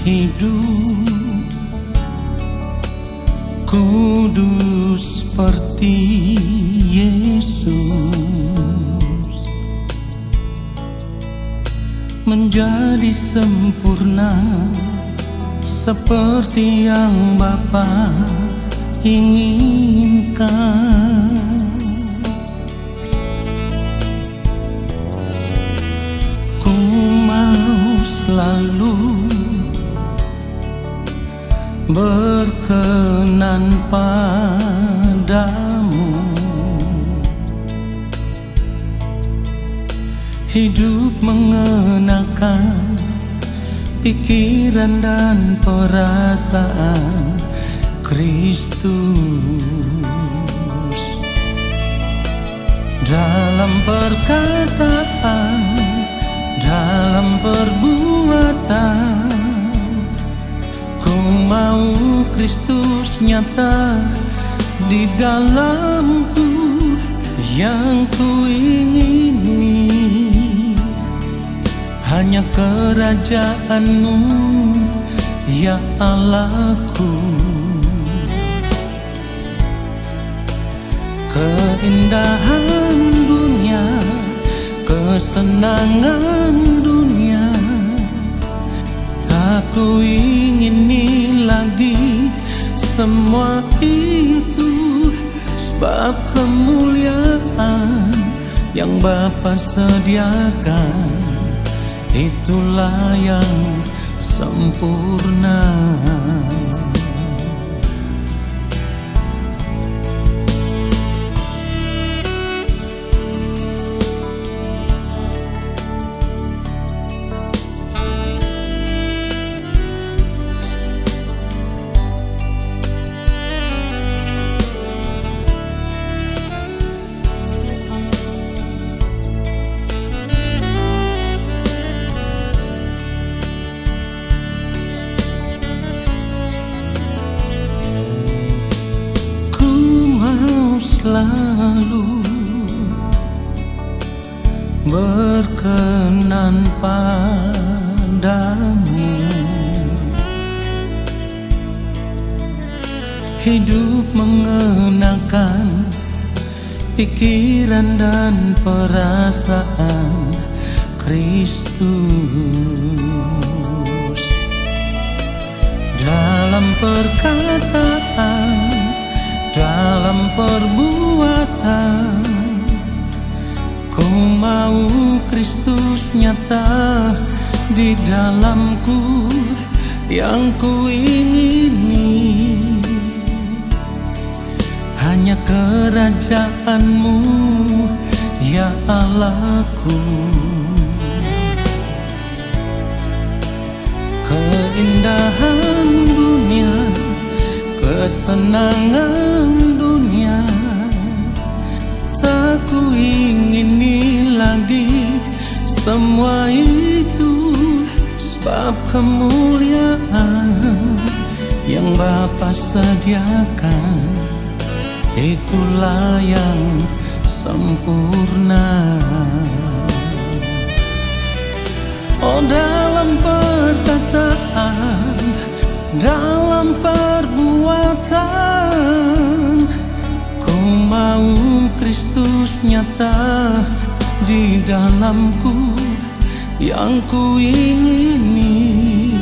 hidup kudus seperti Yesus, menjadi sempurna seperti yang Bapa inginkan. Ku mau selalu berkenan padamu, hidup mengenakan pikiran dan perasaan Kristus, dalam perkataan, dalam perbuatan. Ku mau Kristus nyata di dalamku, yang ku ingini hanya kerajaan-Mu, ya Allahku. Keindahan dunia, kesenangan dunia, tak ku ingini lagi semua itu, sebab kemuliaan yang Bapa sediakan, itulah yang sempurna. Selalu berkenan padamu, hidup mengenakan pikiran dan perasaan Kristus, dalam perkataan, dalam perbuatan. Ku mau Kristus nyata di dalamku, yang ku ingini hanya kerajaan-Mu, ya Allahku. Keindahan dunia, kesenangan dunia, tak ku ingini lagi semua itu, sebab kemuliaan yang Bapa sediakan, itulah yang sempurna. Oh, dalam perkataan, dalam perbuatan, ku mau Kristus nyata di dalamku, yang ku ingini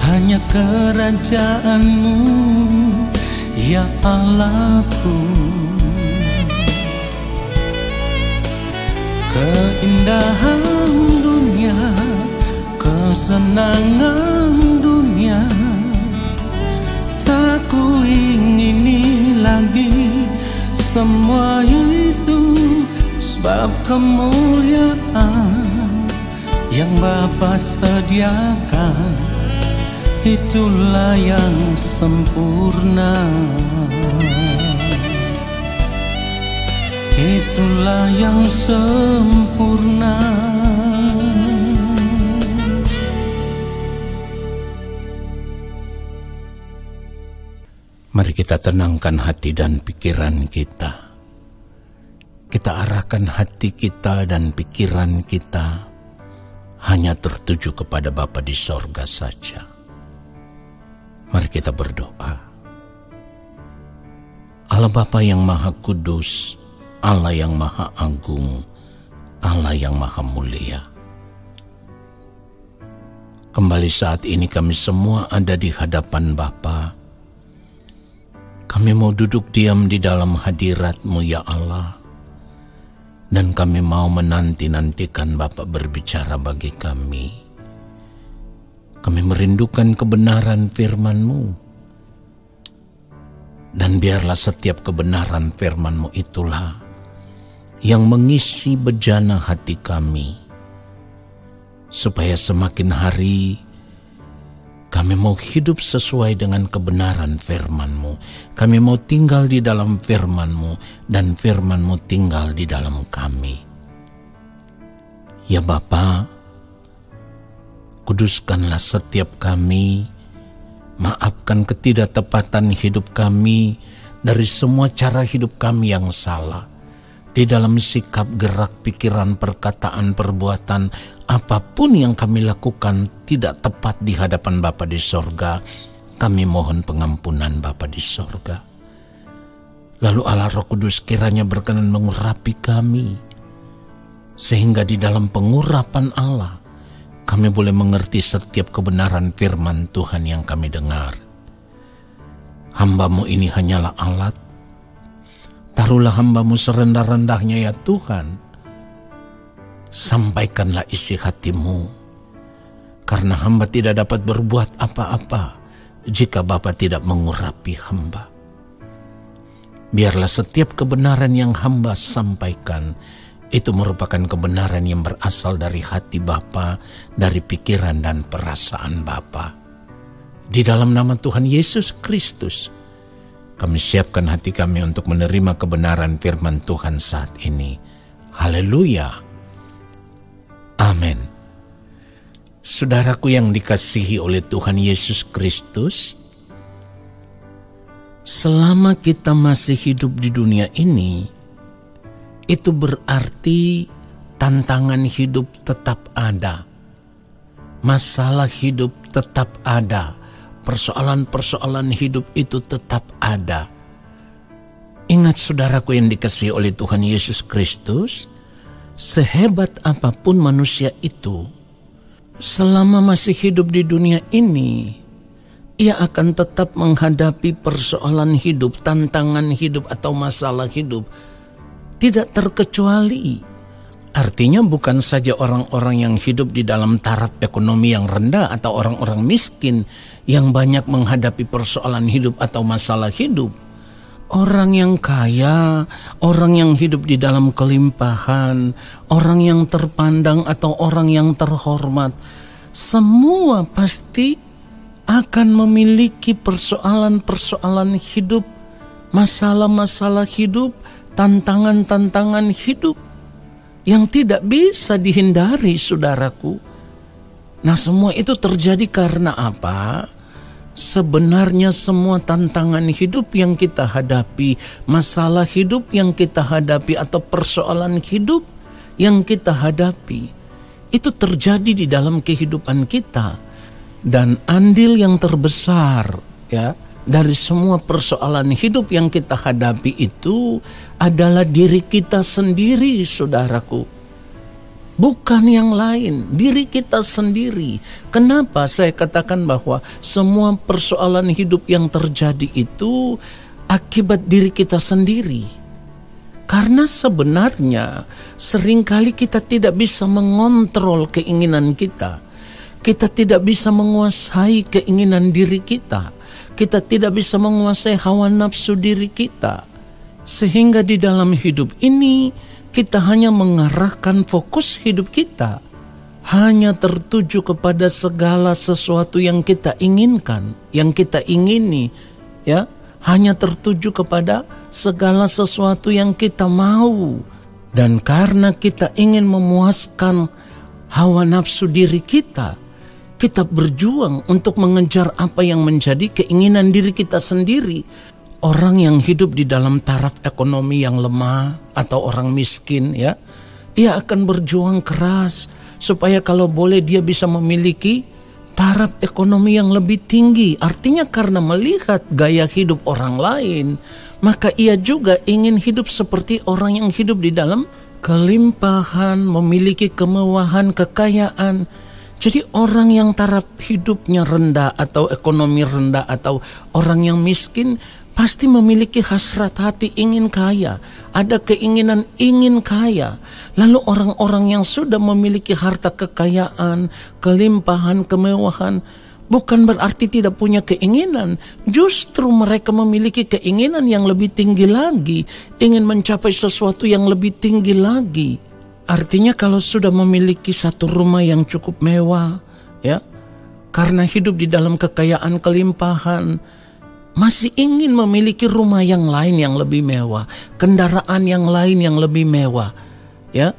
hanya kerajaan-Mu, ya Allahku. Keindahan dunia, kesenangan dunia, tak ku ingini lagi semua itu, sebab kemuliaan yang Bapa sediakan, itulah yang sempurna. Itulah yang sempurna. Mari kita tenangkan hati dan pikiran kita. Kita arahkan hati kita dan pikiran kita hanya tertuju kepada Bapa di sorga saja. Mari kita berdoa. Allah Bapa yang Maha Kudus, Allah yang Maha Agung, Allah yang Maha Mulia. Kembali saat ini kami semua ada di hadapan Bapa. Kami mau duduk diam di dalam hadirat-Mu ya Allah. Dan kami mau menanti-nantikan Bapa berbicara bagi kami. Kami merindukan kebenaran firman-Mu. Dan biarlah setiap kebenaran firman-Mu itulah yang mengisi bejana hati kami. Supaya semakin hari kami mau hidup sesuai dengan kebenaran firman-Mu. Kami mau tinggal di dalam firman-Mu dan firman-Mu tinggal di dalam kami. Ya Bapa, kuduskanlah setiap kami, maafkan ketidaktepatan hidup kami dari semua cara hidup kami yang salah. Di dalam sikap, gerak, pikiran, perkataan, perbuatan, apapun yang kami lakukan tidak tepat di hadapan Bapa di sorga, kami mohon pengampunan Bapa di sorga. Lalu Allah Roh Kudus kiranya berkenan mengurapi kami, sehingga di dalam pengurapan Allah, kami boleh mengerti setiap kebenaran firman Tuhan yang kami dengar. Hamba-Mu ini hanyalah alat. Taruhlah hamba-Mu serendah-rendahnya ya Tuhan. Sampaikanlah isi hati-Mu. Karena hamba tidak dapat berbuat apa-apa jika Bapa tidak mengurapi hamba. Biarlah setiap kebenaran yang hamba sampaikan itu merupakan kebenaran yang berasal dari hati Bapa, dari pikiran dan perasaan Bapa. Di dalam nama Tuhan Yesus Kristus, kami siapkan hati kami untuk menerima kebenaran firman Tuhan saat ini. Haleluya. Amin. Saudaraku yang dikasihi oleh Tuhan Yesus Kristus, selama kita masih hidup di dunia ini, itu berarti tantangan hidup tetap ada. Masalah hidup tetap ada. Persoalan-persoalan hidup itu tetap ada. Ingat saudaraku yang dikasihi oleh Tuhan Yesus Kristus, sehebat apapun manusia itu, selama masih hidup di dunia ini, ia akan tetap menghadapi persoalan hidup, tantangan hidup atau masalah hidup, tidak terkecuali. Artinya bukan saja orang-orang yang hidup di dalam taraf ekonomi yang rendah atau orang-orang miskin yang banyak menghadapi persoalan hidup atau masalah hidup. Orang yang kaya, orang yang hidup di dalam kelimpahan, orang yang terpandang atau orang yang terhormat, semua pasti akan memiliki persoalan-persoalan hidup, masalah-masalah hidup, tantangan-tantangan hidup yang tidak bisa dihindari, saudaraku. Nah, semua itu terjadi karena apa? Sebenarnya semua tantangan hidup yang kita hadapi, masalah hidup yang kita hadapi atau persoalan hidup yang kita hadapi, itu terjadi di dalam kehidupan kita. Dan andil yang terbesar ya dari semua persoalan hidup yang kita hadapi itu adalah diri kita sendiri, saudaraku. Bukan yang lain, diri kita sendiri. Kenapa saya katakan bahwa semua persoalan hidup yang terjadi itu akibat diri kita sendiri? Karena sebenarnya seringkali kita tidak bisa mengontrol keinginan kita. Kita tidak bisa menguasai keinginan diri kita. Kita tidak bisa menguasai hawa nafsu diri kita. Sehingga di dalam hidup ini kita hanya mengarahkan fokus hidup kita hanya tertuju kepada segala sesuatu yang kita inginkan, yang kita ingini, ya, hanya tertuju kepada segala sesuatu yang kita mau. Dan karena kita ingin memuaskan hawa nafsu diri kita, kita berjuang untuk mengejar apa yang menjadi keinginan diri kita sendiri. Orang yang hidup di dalam taraf ekonomi yang lemah atau orang miskin, ya, ia akan berjuang keras supaya kalau boleh dia bisa memiliki taraf ekonomi yang lebih tinggi. Artinya karena melihat gaya hidup orang lain, maka ia juga ingin hidup seperti orang yang hidup di dalam kelimpahan, memiliki kemewahan, kekayaan. Jadi orang yang taraf hidupnya rendah atau ekonomi rendah atau orang yang miskin pasti memiliki hasrat hati ingin kaya, ada keinginan ingin kaya. Lalu orang-orang yang sudah memiliki harta kekayaan, kelimpahan, kemewahan, bukan berarti tidak punya keinginan. Justru mereka memiliki keinginan yang lebih tinggi lagi, ingin mencapai sesuatu yang lebih tinggi lagi. Artinya kalau sudah memiliki satu rumah yang cukup mewah, ya, karena hidup di dalam kekayaan kelimpahan, masih ingin memiliki rumah yang lain yang lebih mewah, kendaraan yang lain yang lebih mewah, ya,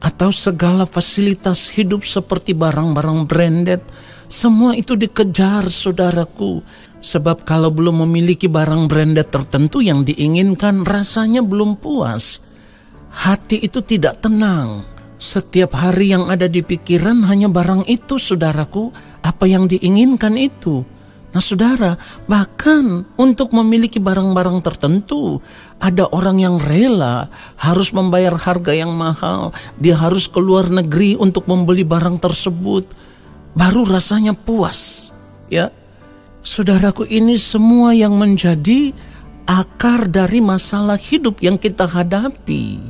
atau segala fasilitas hidup seperti barang-barang branded, semua itu dikejar, saudaraku. Sebab kalau belum memiliki barang branded tertentu yang diinginkan, rasanya belum puas. Hati itu tidak tenang. Setiap hari yang ada di pikiran hanya barang itu, saudaraku. Apa yang diinginkan itu. Nah, saudara, bahkan untuk memiliki barang-barang tertentu, ada orang yang rela harus membayar harga yang mahal. Dia harus ke luar negeri untuk membeli barang tersebut. Baru rasanya puas, ya. Saudaraku, ini semua yang menjadi akar dari masalah hidup yang kita hadapi.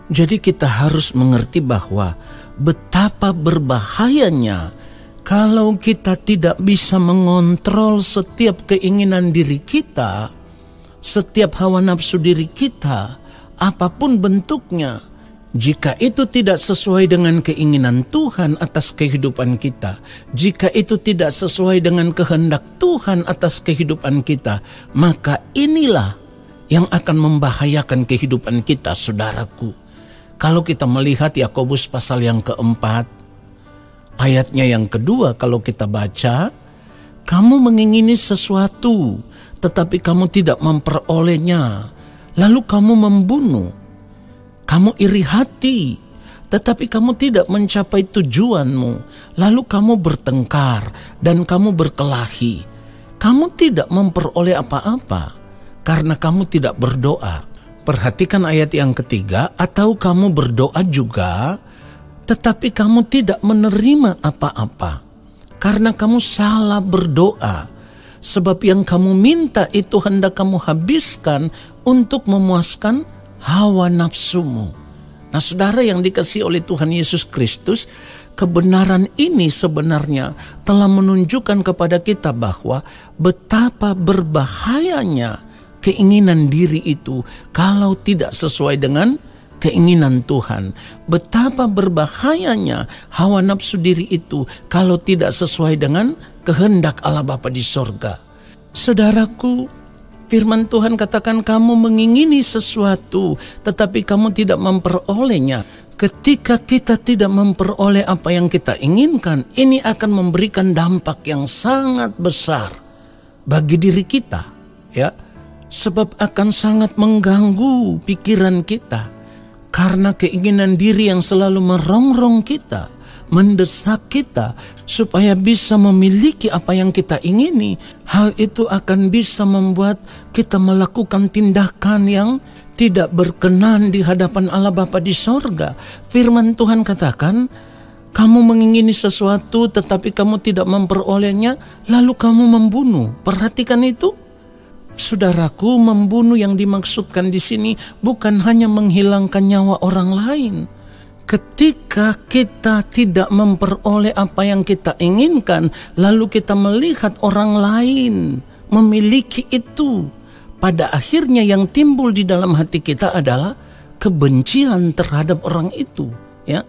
Jadi kita harus mengerti bahwa betapa berbahayanya kalau kita tidak bisa mengontrol setiap keinginan diri kita, setiap hawa nafsu diri kita, apapun bentuknya. Jika itu tidak sesuai dengan keinginan Tuhan atas kehidupan kita, jika itu tidak sesuai dengan kehendak Tuhan atas kehidupan kita, maka inilah yang akan membahayakan kehidupan kita, saudaraku. Kalau kita melihat Yakobus pasal yang keempat, ayatnya yang kedua, kalau kita baca, kamu mengingini sesuatu, tetapi kamu tidak memperolehnya, lalu kamu membunuh. Kamu iri hati, tetapi kamu tidak mencapai tujuanmu, lalu kamu bertengkar dan kamu berkelahi. Kamu tidak memperoleh apa-apa, karena kamu tidak berdoa. Perhatikan ayat yang ketiga, atau kamu berdoa juga, tetapi kamu tidak menerima apa-apa, karena kamu salah berdoa. Sebab yang kamu minta itu hendak kamu habiskan untuk memuaskan hawa nafsumu. Nah, saudara yang dikasihi oleh Tuhan Yesus Kristus, kebenaran ini sebenarnya telah menunjukkan kepada kita bahwa betapa berbahayanya keinginan diri itu kalau tidak sesuai dengan keinginan Tuhan. Betapa berbahayanya hawa nafsu diri itu kalau tidak sesuai dengan kehendak Allah Bapa di sorga. Saudaraku, firman Tuhan katakan kamu mengingini sesuatu tetapi kamu tidak memperolehnya. Ketika kita tidak memperoleh apa yang kita inginkan, ini akan memberikan dampak yang sangat besar bagi diri kita, ya. Sebab akan sangat mengganggu pikiran kita. Karena keinginan diri yang selalu merongrong kita, mendesak kita supaya bisa memiliki apa yang kita ingini. Hal itu akan bisa membuat kita melakukan tindakan yang tidak berkenan di hadapan Allah Bapa di sorga. Firman Tuhan katakan, kamu mengingini sesuatu tetapi kamu tidak memperolehnya, lalu kamu membunuh. Perhatikan itu. Saudaraku, membunuh yang dimaksudkan di sini bukan hanya menghilangkan nyawa orang lain. Ketika kita tidak memperoleh apa yang kita inginkan, lalu kita melihat orang lain memiliki itu, pada akhirnya yang timbul di dalam hati kita adalah kebencian terhadap orang itu. Ya,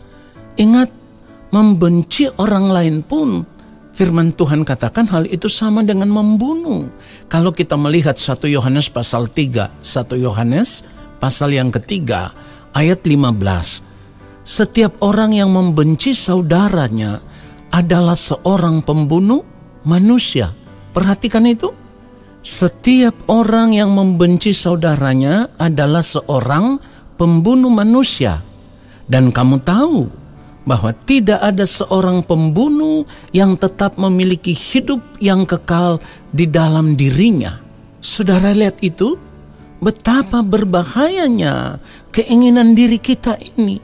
ingat, membenci orang lain pun firman Tuhan katakan hal itu sama dengan membunuh. Kalau kita melihat 1 Yohanes pasal 3, 1 Yohanes pasal yang ketiga, ayat 15. Setiap orang yang membenci saudaranya adalah seorang pembunuh manusia. Perhatikan itu. Setiap orang yang membenci saudaranya adalah seorang pembunuh manusia. Dan kamu tahu bahwa tidak ada seorang pembunuh yang tetap memiliki hidup yang kekal di dalam dirinya. Saudara lihat itu, betapa berbahayanya keinginan diri kita ini.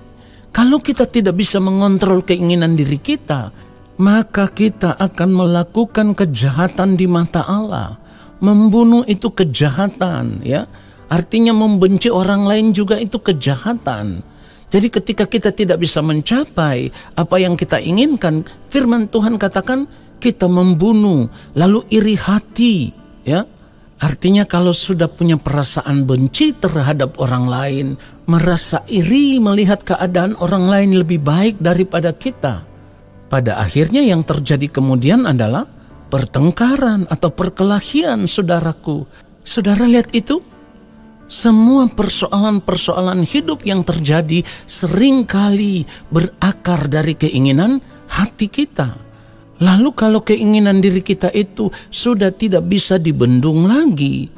Kalau kita tidak bisa mengontrol keinginan diri kita, maka kita akan melakukan kejahatan di mata Allah. Membunuh itu kejahatan, ya. Artinya membenci orang lain juga itu kejahatan. Jadi ketika kita tidak bisa mencapai apa yang kita inginkan, firman Tuhan katakan kita membunuh, lalu iri hati, ya. Artinya kalau sudah punya perasaan benci terhadap orang lain, merasa iri melihat keadaan orang lain lebih baik daripada kita, pada akhirnya yang terjadi kemudian adalah pertengkaran atau perkelahian, saudaraku. Saudara lihat itu? Semua persoalan-persoalan hidup yang terjadi seringkali berakar dari keinginan hati kita. Lalu kalau keinginan diri kita itu sudah tidak bisa dibendung lagi,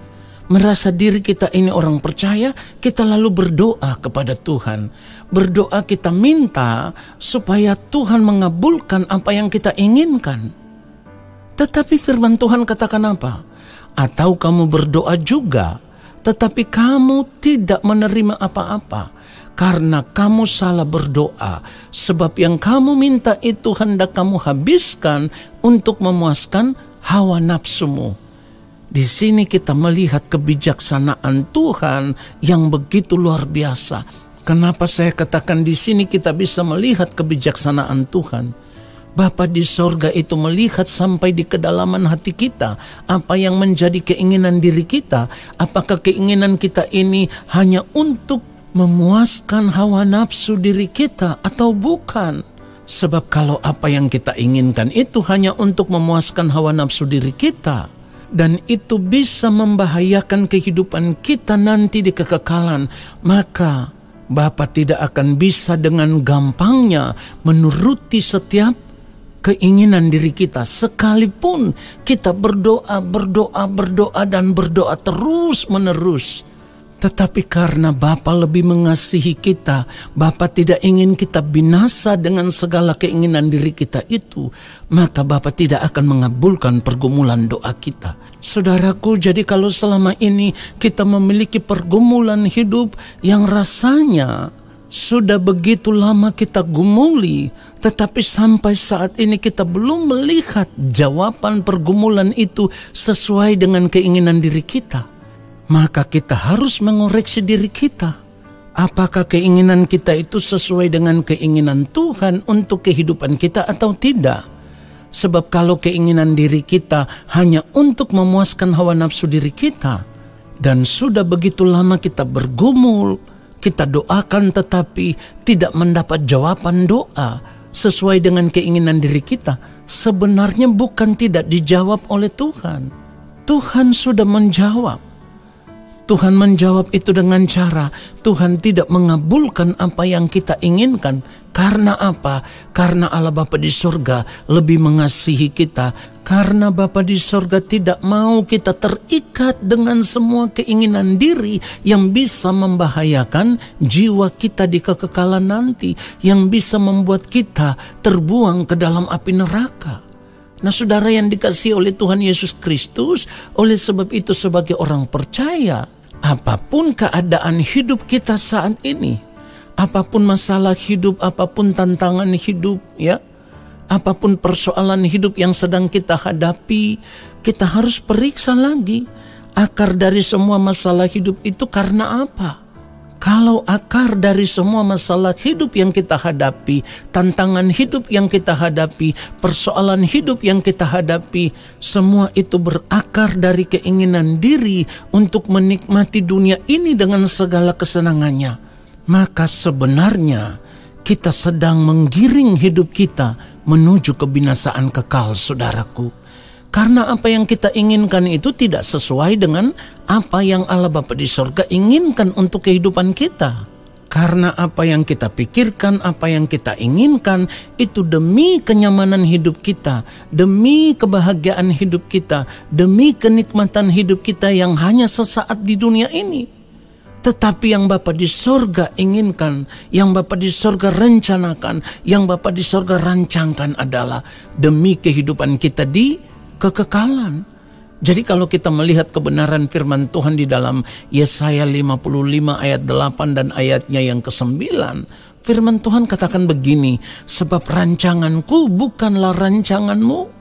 merasa diri kita ini orang percaya, kita lalu berdoa kepada Tuhan. Berdoa kita minta supaya Tuhan mengabulkan apa yang kita inginkan. Tetapi firman Tuhan katakan apa? Atau kamu berdoa juga, tetapi kamu tidak menerima apa-apa, karena kamu salah berdoa, sebab yang kamu minta itu hendak kamu habiskan untuk memuaskan hawa nafsumu. Di sini kita melihat kebijaksanaan Tuhan yang begitu luar biasa. Kenapa saya katakan di sini kita bisa melihat kebijaksanaan Tuhan? Bapa di sorga itu melihat sampai di kedalaman hati kita, apa yang menjadi keinginan diri kita. Apakah keinginan kita ini hanya untuk memuaskan hawa nafsu diri kita atau bukan? Sebab kalau apa yang kita inginkan itu hanya untuk memuaskan hawa nafsu diri kita, dan itu bisa membahayakan kehidupan kita nanti di kekekalan, maka Bapa tidak akan bisa dengan gampangnya menuruti setiap keinginan diri kita, sekalipun kita berdoa dan berdoa terus menerus. Tetapi karena Bapa lebih mengasihi kita, Bapa tidak ingin kita binasa dengan segala keinginan diri kita itu, maka Bapa tidak akan mengabulkan pergumulan doa kita. Saudaraku, jadi kalau selama ini kita memiliki pergumulan hidup yang rasanya sudah begitu lama kita gumuli, tetapi sampai saat ini kita belum melihat jawaban pergumulan itu sesuai dengan keinginan diri kita, maka kita harus mengoreksi diri kita. Apakah keinginan kita itu sesuai dengan keinginan Tuhan untuk kehidupan kita atau tidak? Sebab kalau keinginan diri kita hanya untuk memuaskan hawa nafsu diri kita, dan sudah begitu lama kita bergumul, kita doakan tetapi tidak mendapat jawaban doa sesuai dengan keinginan diri kita, sebenarnya bukan tidak dijawab oleh Tuhan. Tuhan sudah menjawab. Tuhan menjawab itu dengan cara Tuhan tidak mengabulkan apa yang kita inginkan. Karena apa? Karena Allah Bapa di sorga lebih mengasihi kita. Karena Bapa di sorga tidak mau kita terikat dengan semua keinginan diri yang bisa membahayakan jiwa kita di kekekalan nanti, yang bisa membuat kita terbuang ke dalam api neraka. Nah, saudara yang dikasihi oleh Tuhan Yesus Kristus, oleh sebab itu sebagai orang percaya, apapun keadaan hidup kita saat ini, apapun masalah hidup, apapun tantangan hidup, ya, apapun persoalan hidup yang sedang kita hadapi, kita harus periksa lagi akar dari semua masalah hidup itu karena apa? Kalau akar dari semua masalah hidup yang kita hadapi, tantangan hidup yang kita hadapi, persoalan hidup yang kita hadapi, semua itu berakar dari keinginan diri untuk menikmati dunia ini dengan segala kesenangannya, maka sebenarnya kita sedang menggiring hidup kita menuju kebinasaan kekal, saudaraku. Karena apa yang kita inginkan itu tidak sesuai dengan apa yang Allah Bapa di sorga inginkan untuk kehidupan kita. Karena apa yang kita pikirkan, apa yang kita inginkan, itu demi kenyamanan hidup kita, demi kebahagiaan hidup kita, demi kenikmatan hidup kita yang hanya sesaat di dunia ini. Tetapi yang Bapa di sorga inginkan, yang Bapa di sorga rencanakan, yang Bapa di sorga rancangkan adalah demi kehidupan kita di kekekalan. Jadi kalau kita melihat kebenaran firman Tuhan di dalam Yesaya 55 ayat 8 dan ayatnya yang ke-9, firman Tuhan katakan begini, sebab rancanganku bukanlah rancanganmu,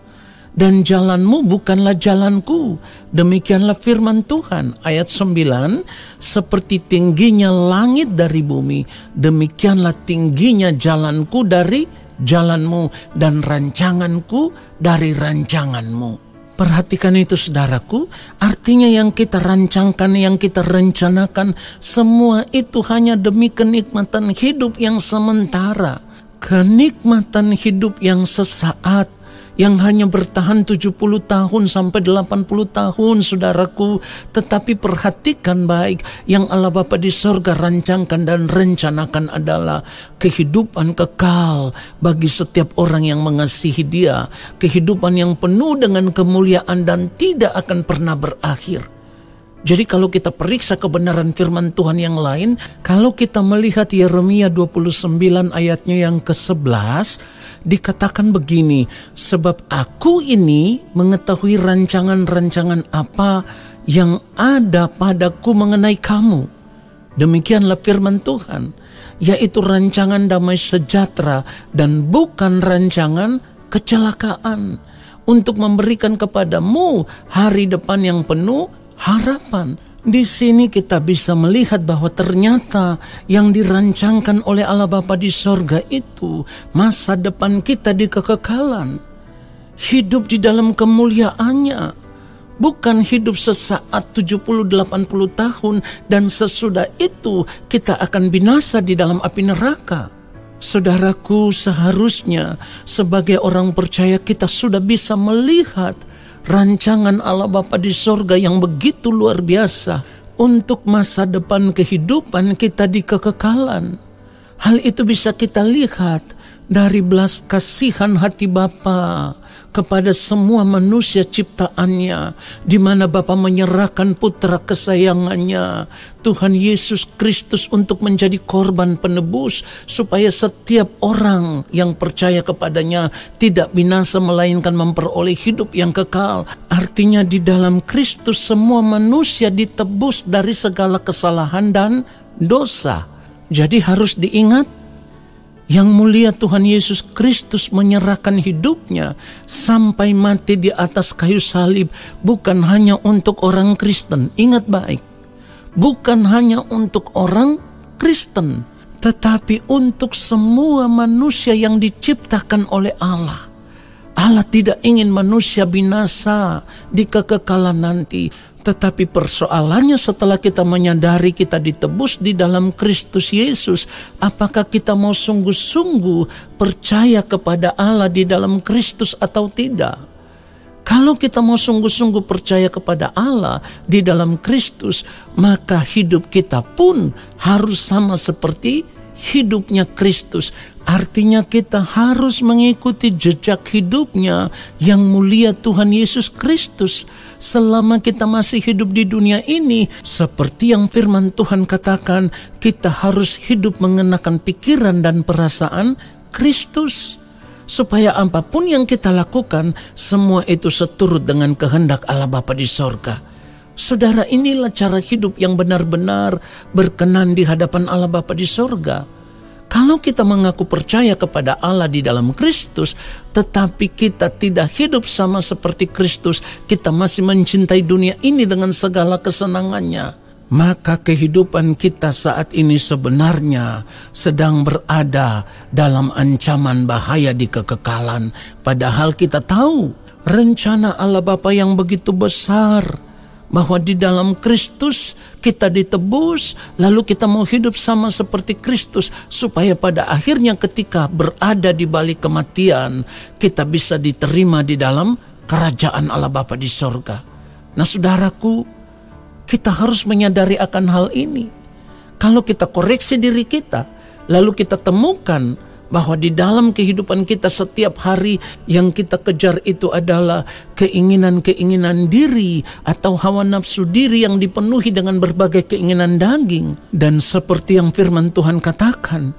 dan jalanmu bukanlah jalanku. Demikianlah firman Tuhan. Ayat 9, seperti tingginya langit dari bumi, demikianlah tingginya jalanku dari jalanmu, dan rancanganku dari rancanganmu. Perhatikan itu saudaraku, artinya yang kita rancangkan, yang kita rencanakan, semua itu hanya demi kenikmatan hidup yang sementara. Kenikmatan hidup yang sesaat, yang hanya bertahan 70 tahun sampai 80 tahun saudaraku. Tetapi perhatikan baik, yang Allah Bapa di sorga rancangkan dan rencanakan adalah kehidupan kekal bagi setiap orang yang mengasihi Dia, kehidupan yang penuh dengan kemuliaan dan tidak akan pernah berakhir. Jadi kalau kita periksa kebenaran firman Tuhan yang lain, kalau kita melihat Yeremia 29 ayatnya yang ke-11, dikatakan begini, sebab aku ini mengetahui rancangan-rancangan apa yang ada padaku mengenai kamu. Demikianlah firman Tuhan, yaitu rancangan damai sejahtera dan bukan rancangan kecelakaan, untuk memberikan kepadamu hari depan yang penuh harapan. Di sini kita bisa melihat bahwa ternyata yang dirancangkan oleh Allah Bapa di sorga itu masa depan kita di kekekalan, hidup di dalam kemuliaannya, bukan hidup sesaat 70-80 tahun dan sesudah itu kita akan binasa di dalam api neraka. Saudaraku, seharusnya sebagai orang percaya kita sudah bisa melihat rancangan Allah Bapa di sorga yang begitu luar biasa untuk masa depan kehidupan kita di kekekalan. Hal itu bisa kita lihat dari belas kasihan hati Bapa kepada semua manusia ciptaannya, di mana Bapa menyerahkan putra kesayangannya, Tuhan Yesus Kristus, untuk menjadi korban penebus, supaya setiap orang yang percaya kepadanya tidak binasa melainkan memperoleh hidup yang kekal. Artinya di dalam Kristus semua manusia ditebus dari segala kesalahan dan dosa. Jadi harus diingat, yang mulia Tuhan Yesus Kristus menyerahkan hidupnya sampai mati di atas kayu salib bukan hanya untuk orang Kristen. Ingat baik, bukan hanya untuk orang Kristen, tetapi untuk semua manusia yang diciptakan oleh Allah. Allah tidak ingin manusia binasa di kekekalan nanti. Tetapi persoalannya setelah kita menyadari kita ditebus di dalam Kristus Yesus, apakah kita mau sungguh-sungguh percaya kepada Allah di dalam Kristus atau tidak? Kalau kita mau sungguh-sungguh percaya kepada Allah di dalam Kristus, maka hidup kita pun harus sama seperti hidupnya Kristus. Artinya kita harus mengikuti jejak hidupnya yang mulia Tuhan Yesus Kristus selama kita masih hidup di dunia ini. Seperti yang firman Tuhan katakan, kita harus hidup mengenakan pikiran dan perasaan Kristus, supaya apapun yang kita lakukan, semua itu seturut dengan kehendak Allah Bapa di sorga. Saudara, inilah cara hidup yang benar-benar berkenan di hadapan Allah Bapa di sorga. Kalau kita mengaku percaya kepada Allah di dalam Kristus, tetapi kita tidak hidup sama seperti Kristus, kita masih mencintai dunia ini dengan segala kesenangannya, maka kehidupan kita saat ini sebenarnya sedang berada dalam ancaman bahaya di kekekalan. Padahal kita tahu rencana Allah Bapa yang begitu besar, bahwa di dalam Kristus kita ditebus, lalu kita mau hidup sama seperti Kristus, supaya pada akhirnya ketika berada di balik kematian, kita bisa diterima di dalam kerajaan Allah Bapa di sorga. Nah saudaraku, kita harus menyadari akan hal ini. Kalau kita koreksi diri kita, lalu kita temukan bahwa di dalam kehidupan kita setiap hari yang kita kejar itu adalah keinginan-keinginan diri atau hawa nafsu diri yang dipenuhi dengan berbagai keinginan daging. Dan seperti yang firman Tuhan katakan,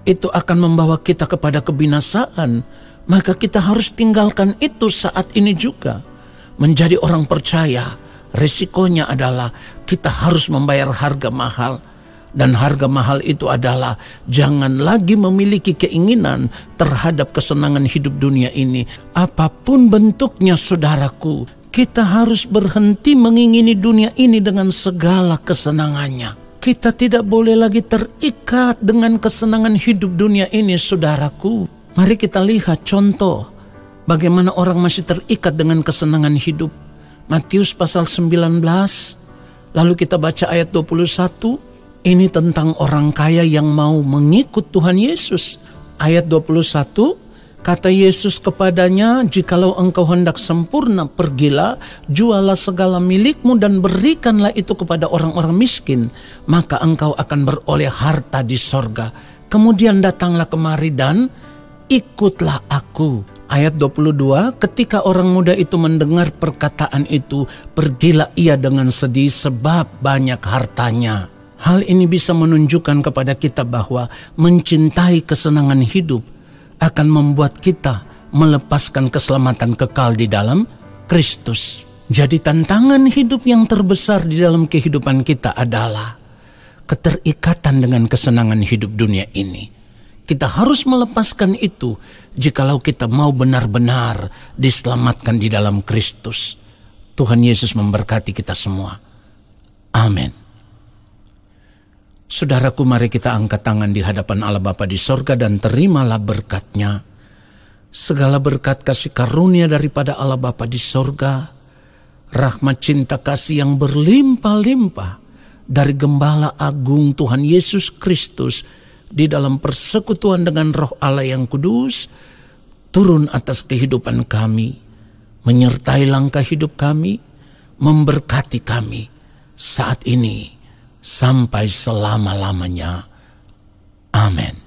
itu akan membawa kita kepada kebinasaan. Maka kita harus tinggalkan itu saat ini juga. Menjadi orang percaya, risikonya adalah kita harus membayar harga mahal. Dan harga mahal itu adalah jangan lagi memiliki keinginan terhadap kesenangan hidup dunia ini. Apapun bentuknya saudaraku, kita harus berhenti mengingini dunia ini dengan segala kesenangannya. Kita tidak boleh lagi terikat dengan kesenangan hidup dunia ini saudaraku. Mari kita lihat contoh bagaimana orang masih terikat dengan kesenangan hidup. Matius pasal 19, lalu kita baca ayat 21. Ini tentang orang kaya yang mau mengikut Tuhan Yesus. Ayat 21, kata Yesus kepadanya, "Jikalau engkau hendak sempurna, pergilah, jualah segala milikmu dan berikanlah itu kepada orang-orang miskin, maka engkau akan beroleh harta di sorga. Kemudian datanglah kemari dan ikutlah aku." Ayat 22, ketika orang muda itu mendengar perkataan itu, pergilah ia dengan sedih sebab banyak hartanya. Hal ini bisa menunjukkan kepada kita bahwa mencintai kesenangan hidup akan membuat kita melepaskan keselamatan kekal di dalam Kristus. Jadi tantangan hidup yang terbesar di dalam kehidupan kita adalah keterikatan dengan kesenangan hidup dunia ini. Kita harus melepaskan itu jikalau kita mau benar-benar diselamatkan di dalam Kristus. Tuhan Yesus memberkati kita semua. Amin. Saudaraku, mari kita angkat tangan di hadapan Allah Bapa di sorga dan terimalah berkat-Nya. Segala berkat kasih karunia daripada Allah Bapa di sorga, rahmat cinta kasih yang berlimpah-limpah dari Gembala Agung Tuhan Yesus Kristus di dalam persekutuan dengan Roh Allah yang kudus, turun atas kehidupan kami, menyertai langkah hidup kami, memberkati kami saat ini sampai selama-lamanya. Amin.